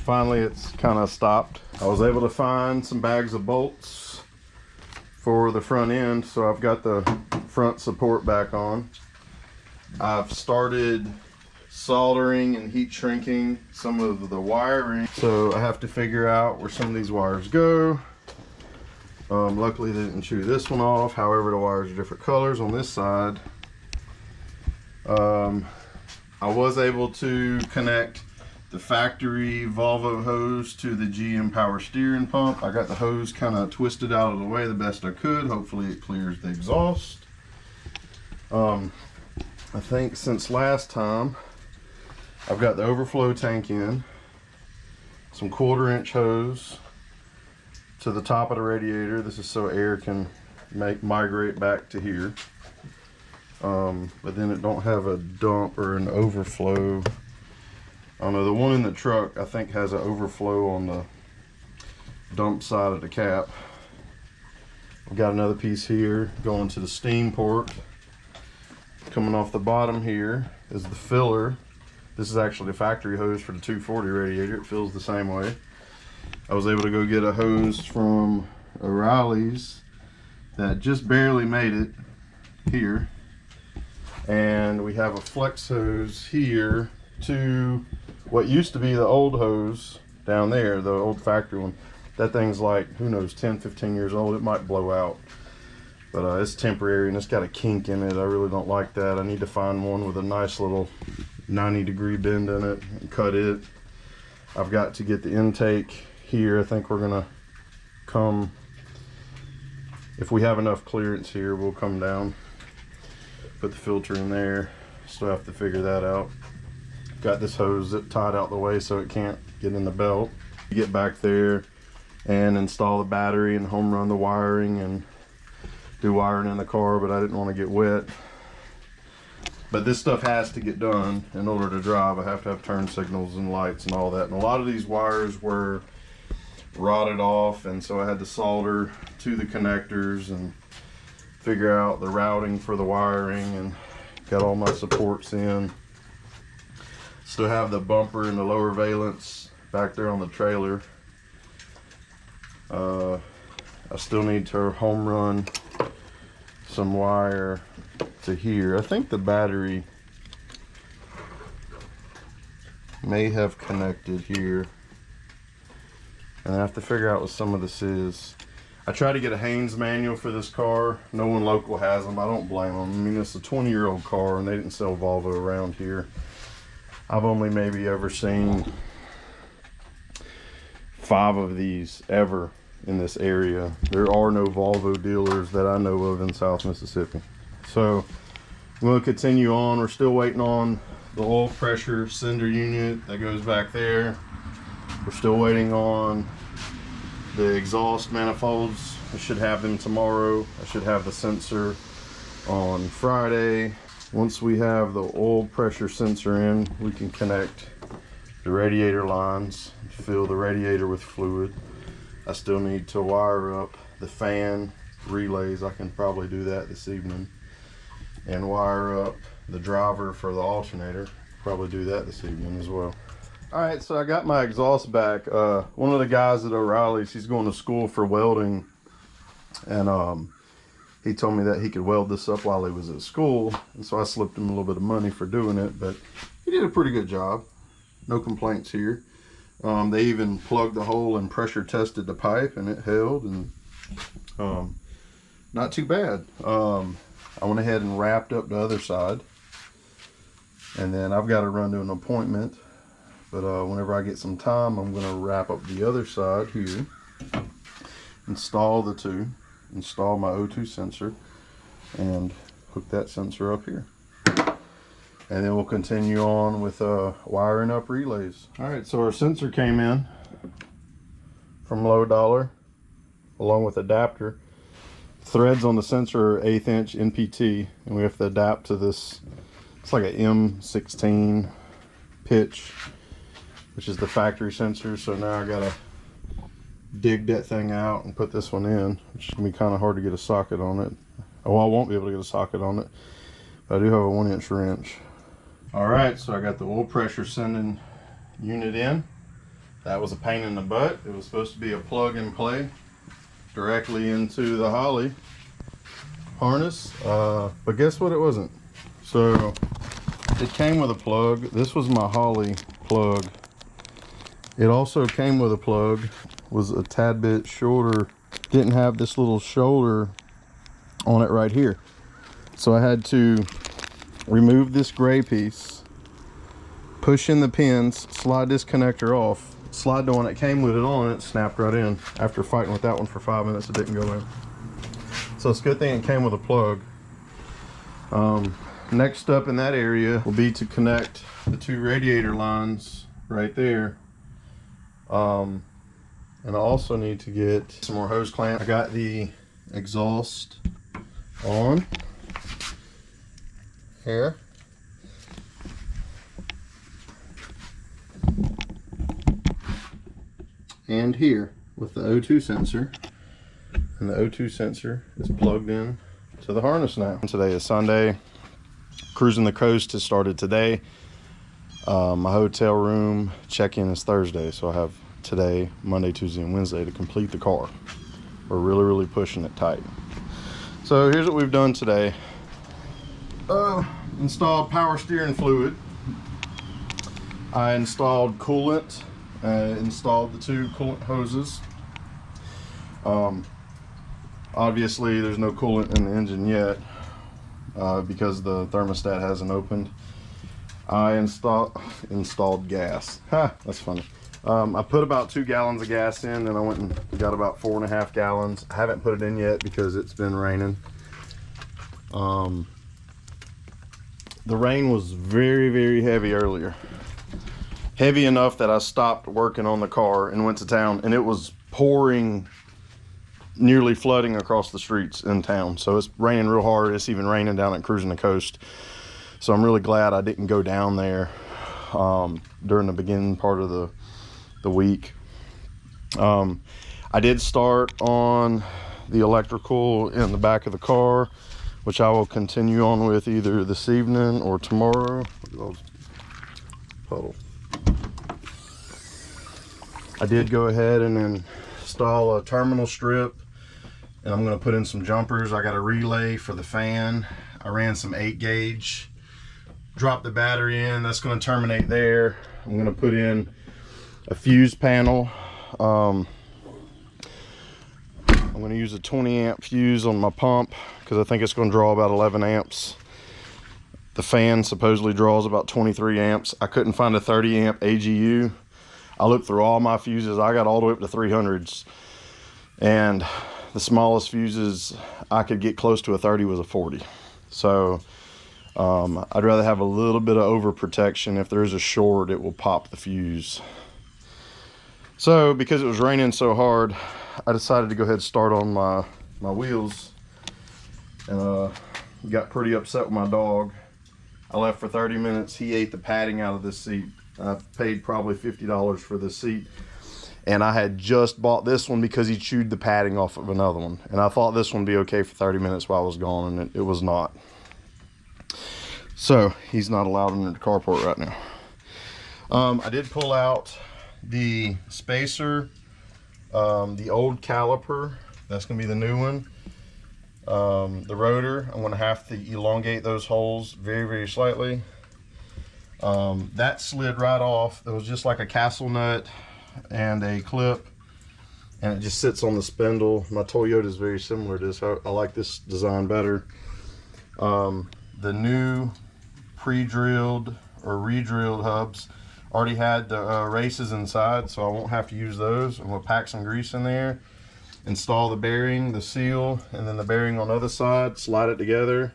finally it's kind of stopped. I was able to find some bags of bolts for the front end, so I've got the front support back on. I've started soldering and heat shrinking some of the wiring, so I have to figure out where some of these wires go. Luckily they didn't chew this one off. However, the wires are different colors on this side. I was able to connect the factory Volvo hose to the GM power steering pump. I got the hose kind of twisted out of the way the best I could. Hopefully it clears the exhaust. I think since last time I've got the overflow tank in, some 1/4-inch hose to the top of the radiator. This is so air can migrate back to here. But then it don't have a dump or an overflow. I don't know, the one in the truck I think has an overflow on the dump side of the cap. I've got another piece here going to the steam port. Coming off the bottom here is the filler. This is actually the factory hose for the 240 radiator. It fills the same way. I was able to go get a hose from O'Reilly's that just barely made it here. And we have a flex hose here to what used to be the old hose down there, the old factory one. That thing's like, who knows, 10, 15 years old. It might blow out. But it's temporary and it's got a kink in it. I really don't like that. I need to find one with a nice little 90-degree bend in it and cut it. I've got to get the intake here. I think we're gonna come, if we have enough clearance here, we'll come down, put the filter in there. Still have to figure that out. Got this hose zip tied out the way so it can't get in the belt. Get back there and install the battery and home run the wiring and do wiring in the car, but I didn't want to get wet. But this stuff has to get done in order to drive. I have to have turn signals and lights and all that. And a lot of these wires were rotted off, and so I had to solder to the connectors and figure out the routing for the wiring, and got all my supports in. Still have the bumper and the lower valence back there on the trailer. I still need to home run some wire to here. I think the battery may have connected here, and I have to figure out what some of this is. I tried to get a Haynes manual for this car. No one local has them. I don't blame them. I mean, it's a 20-year-old car and they didn't sell Volvo around here. I've only maybe ever seen 5 of these ever in this area. There are no Volvo dealers that I know of in South Mississippi. So I'm going to continue on. We're still waiting on the oil pressure sender unit that goes back there. We're still waiting on the exhaust manifolds. I should have them tomorrow. I should have the sensor on Friday. Once we have the oil pressure sensor in, we can connect the radiator lines, fill the radiator with fluid. I still need to wire up the fan relays. I can probably do that this evening. And wire up the driver for the alternator. Probably do that this evening as well. Alright, so I got my exhaust back. One of the guys at O'Reilly's, he's going to school for welding, and he told me that he could weld this up while he was at school, and so I slipped him a little bit of money for doing it, but he did a pretty good job. No complaints here. They even plugged the hole and pressure tested the pipe, and it held, and not too bad. I went ahead and wrapped up the other side, and then I've got to run to an appointment. But whenever I get some time, I'm going to wrap up the other side here, install the two, install my O2 sensor, and hook that sensor up here. And then we'll continue on with wiring up relays. Alright, so our sensor came in from Low Dollar, along with adapter. Threads on the sensor are 1/8 inch NPT, and we have to adapt to this. It's like an M16 pitch, which is the factory sensor. So now I gotta dig that thing out and put this one in, which is gonna be kind of hard to get a socket on it. Oh, I won't be able to get a socket on it, but I do have a 1-inch wrench. All right, so I got the oil pressure sending unit in, That was a pain in the butt. It was supposed to be a plug and play directly into the Holley harness, but guess what, it wasn't. So it came with a plug. This was my Holley plug. It also came with a plug, was a tad bit shorter, didn't have this little shoulder on it right here. So I had to remove this gray piece, push in the pins, slide this connector off, slide the one that came with it on, and it snapped right in. After fighting with that one for 5 minutes, it didn't go in. So it's a good thing it came with a plug. Next up in that area will be to connect the 2 radiator lines right there. And I also need to get some more hose clamps. I got the exhaust on here. And here with the O2 sensor. And the O2 sensor is plugged in to the harness now. Today is Sunday. Cruising the coast has started today. My hotel room check-in is Thursday, so I have today, Monday, Tuesday, and Wednesday to complete the car. We're really pushing it tight. So here's what we've done today. Installed power steering fluid. I installed coolant. Installed the 2 coolant hoses. Obviously there's no coolant in the engine yet because the thermostat hasn't opened. I installed gas. Ha, that's funny. I put about 2 gallons of gas in, and I went and got about 4.5 gallons. I haven't put it in yet because it's been raining. The rain was very heavy earlier. Heavy enough that I stopped working on the car and went to town, and it was pouring, nearly flooding across the streets in town. So it's raining real hard. It's even raining down at Cruising the Coast. So I'm really glad I didn't go down there during the beginning part of the week. I did start on the electrical in the back of the car, which I will continue on with either this evening or tomorrow. Look at those puddle. I did go ahead and install a terminal strip, and I'm going to put in some jumpers. I got a relay for the fan. I ran some 8 gauge, dropped the battery in. That's going to terminate there. I'm going to put in a fuse panel. I'm going to use a 20 amp fuse on my pump because I think it's going to draw about 11 amps. The fan supposedly draws about 23 amps. I couldn't find a 30 amp AGU. I looked through all my fuses. I got all the way up to 300s, and the smallest fuses I could get close to a 30 was a 40. So I'd rather have a little bit of overprotection. If there's a short, it will pop the fuse. So because it was raining so hard, I decided to go ahead and start on my wheels, and got pretty upset with my dog. I left for 30 minutes. He ate the padding out of this seat. I paid probably $50 for this seat, and I had just bought this one because he chewed the padding off of another one, and I thought this one would be okay for 30 minutes while I was gone, and it was not. So he's not allowed in the carport right now. I did pull out the spacer, the old caliper. That's going to be the new one. The rotor, I'm going to have to elongate those holes very slightly. That slid right off. It was just like a castle nut and a clip, and it just sits on the spindle. My Toyota is very similar to this. I like this design better. The new pre-drilled or re-drilled hubs already had the races inside, so I won't have to use those. I'm going to pack some grease in there, install the bearing, the seal, and then the bearing on the other side, slide it together,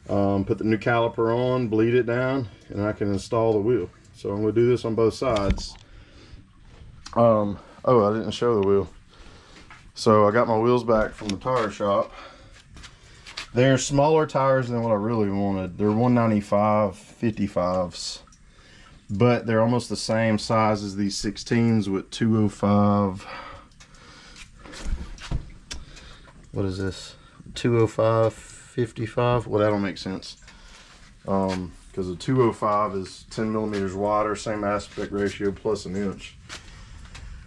put the new caliper on, bleed it down, and I can install the wheel. So I'm going to do this on both sides. Oh, I didn't show the wheel. So I got my wheels back from the tire shop. They're smaller tires than what I really wanted. They're 195 55s, but they're almost the same size as these 16s with 205. What is this? 205 55? Well, that don't make sense. Because the 205 is 10 millimeters wider, same aspect ratio plus an inch.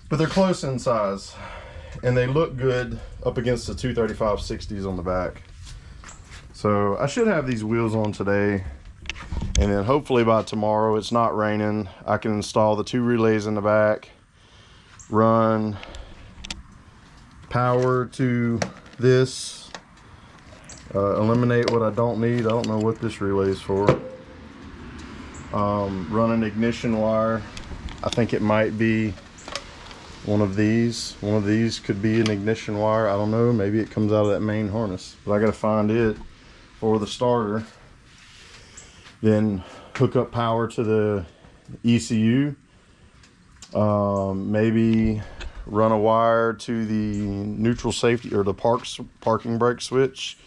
but they're close in size and they look good up against the 235/60s on the back. So I should have these wheels on today, and then hopefully by tomorrow, it's not raining, I can install the 2 relays in the back, run power to this, eliminate what I don't need. I don't know what this relay is for. Run an ignition wire. I think it might be one of these. One of these could be an ignition wire. I don't know. Maybe it comes out of that main harness. But I got to find it for the starter. Then hook up power to the ECU. Maybe run a wire to the neutral safety or the parking brake switch.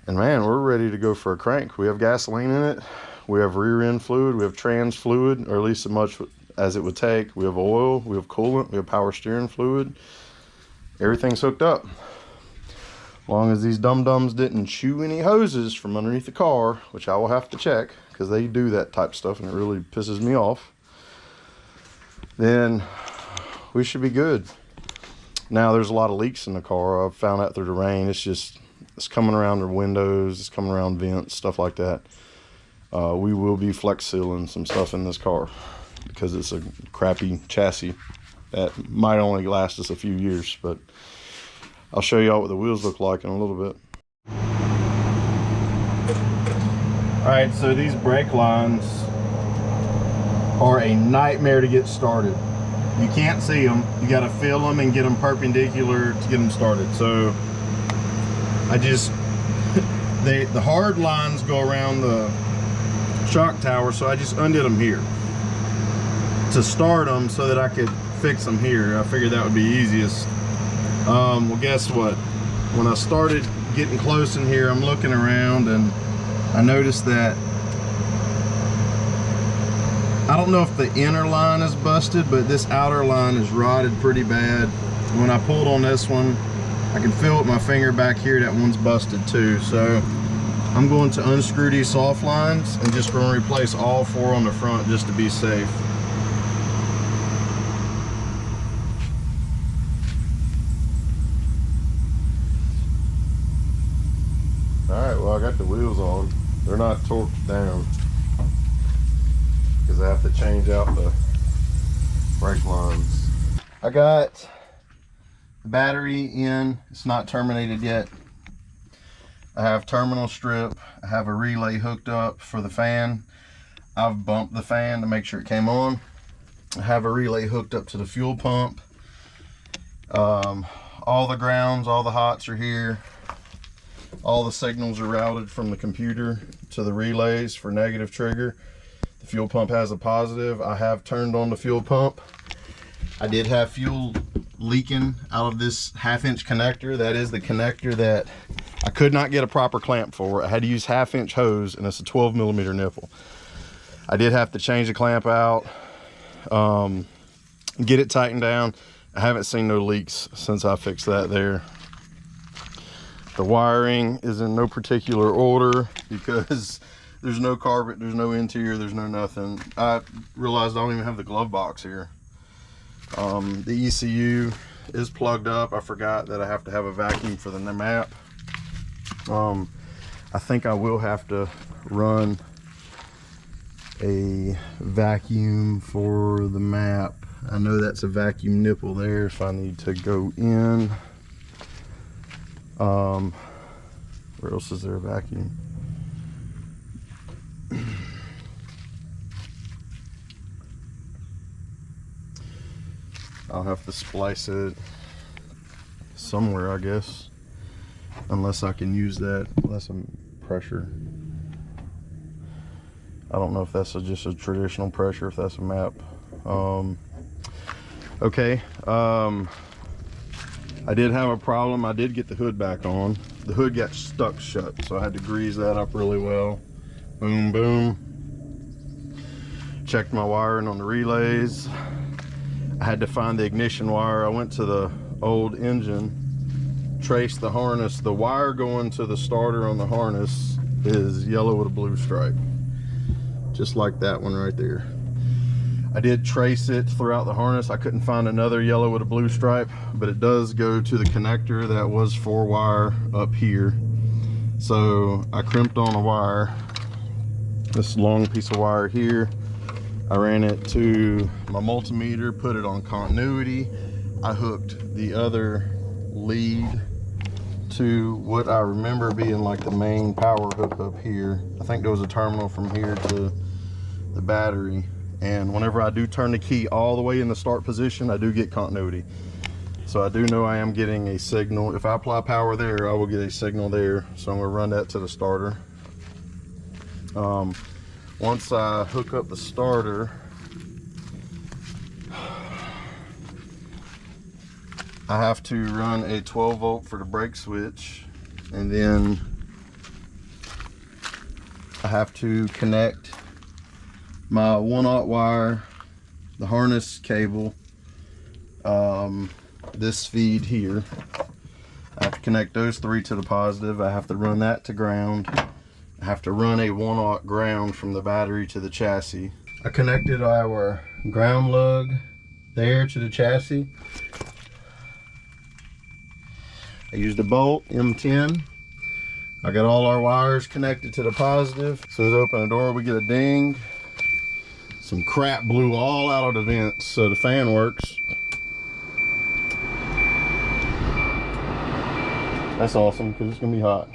And man, we're ready to go for a crank. We have gasoline in it. We have rear end fluid. We have trans fluid, or at least as much as it would take. We have oil. We have coolant. We have power steering fluid. Everything's hooked up. As long as these dum-dums didn't chew any hoses from underneath the car, which I will have to check because they do that type of stuff and it really pisses me off, then we should be good. Now there's a lot of leaks in the car. I've found out through the rain. It's coming around the windows, it's coming around vents, stuff like that. We will be flex sealing some stuff in this car because it's a crappy chassis that might only last us a few years, but I'll show y'all what the wheels look like in a little bit. All right, so these brake lines are a nightmare to get started. You can't see them. You got to feel them and get them perpendicular to get them started. So I just, the hard lines go around the shock tower, so I just undid them here to start them so that I could fix them here. I figured that would be easiest. Well, guess what? When I started getting close in here, I'm looking around and I noticed that I don't know if the inner line is busted, but this outer line is rotted pretty bad. When I pulled on this one, I can feel with my finger back here that one's busted too. So I'm going to unscrew these soft lines and just going to replace all 4 on the front just to be safe. Alright, well I got the wheels on. They're not torqued down because I have to change out the brake lines. I got the battery in. It's not terminated yet. I have terminal strip. I have a relay hooked up for the fan. I've bumped the fan to make sure it came on. I have a relay hooked up to the fuel pump. All the grounds, all the hots are here. All the signals are routed from the computer to the relays for negative trigger. The fuel pump has a positive. I have turned on the fuel pump. I did have fuel leaking out of this 1/2-inch connector. That is the connector that I could not get a proper clamp for. I had to use 1/2-inch hose, and it's a 12mm nipple. I did have to change the clamp out, get it tightened down. I haven't seen no leaks since I fixed that there. The wiring is in no particular order because there's no carpet, there's no interior, there's no nothing. I realized I don't even have the glove box here. The ECU is plugged up. I forgot that I have to have a vacuum for the map. I think I will have to run a vacuum for the map. I know that's a vacuum nipple there if I need to go in. Where else is there a vacuum? I'll have to splice it somewhere, I guess, unless I can use that. That's some pressure. I don't know if that's just a traditional pressure, if that's a map. Okay. I did have a problem. I did get the hood back on. The hood got stuck shut, so I had to grease that up really well. Boom, boom. Checked my wiring on the relays. I had to find the ignition wire. I went to the old engine, traced the harness. The wire going to the starter on the harness is yellow with a blue stripe, just like that one right there. I did trace it throughout the harness. I couldn't find another yellow with a blue stripe, but it does go to the connector that was 4-wire up here. So I crimped on a wire, this long piece of wire here. I ran it to my multimeter, put it on continuity. I hooked the other lead to what I remember being like the main power hook up here. I think there was a terminal from here to the battery. And whenever I do turn the key all the way in the start position, I do get continuity. So I do know I am getting a signal. If I apply power there, I will get a signal there. So I'm gonna run that to the starter. Once I hook up the starter, I have to run a 12 volt for the brake switch, and then I have to connect my 1/0 wire, the harness cable, this feed here. I have to connect those 3 to the positive. I have to run that to ground. I have to run a 1/0 ground from the battery to the chassis. I connected our ground lug there to the chassis. I used a bolt, M10. I got all our wires connected to the positive. As soon as I open the door, we get a ding. Some crap blew all out of the vents, so the fan works. That's awesome, because it's gonna be hot.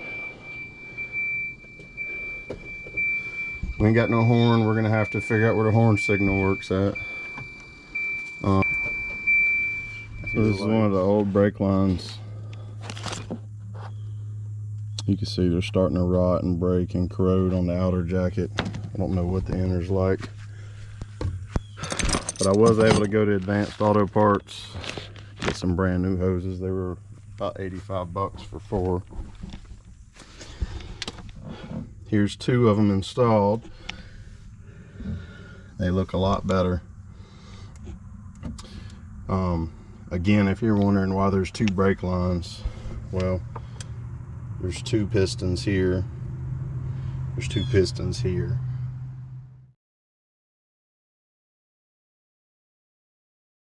We ain't got no horn. We're gonna have to figure out where the horn signal works at. So this is one of the old brake lines. You can see they're starting to rot and break and corrode on the outer jacket. I don't know what the inner's like, but I was able to go to Advanced Auto Parts, get some brand new hoses. They were about 85 bucks for 4. Here's 2 of them installed. They look a lot better. Again, if you're wondering why there's 2 brake lines, well, there's 2 pistons here. There's 2 pistons here.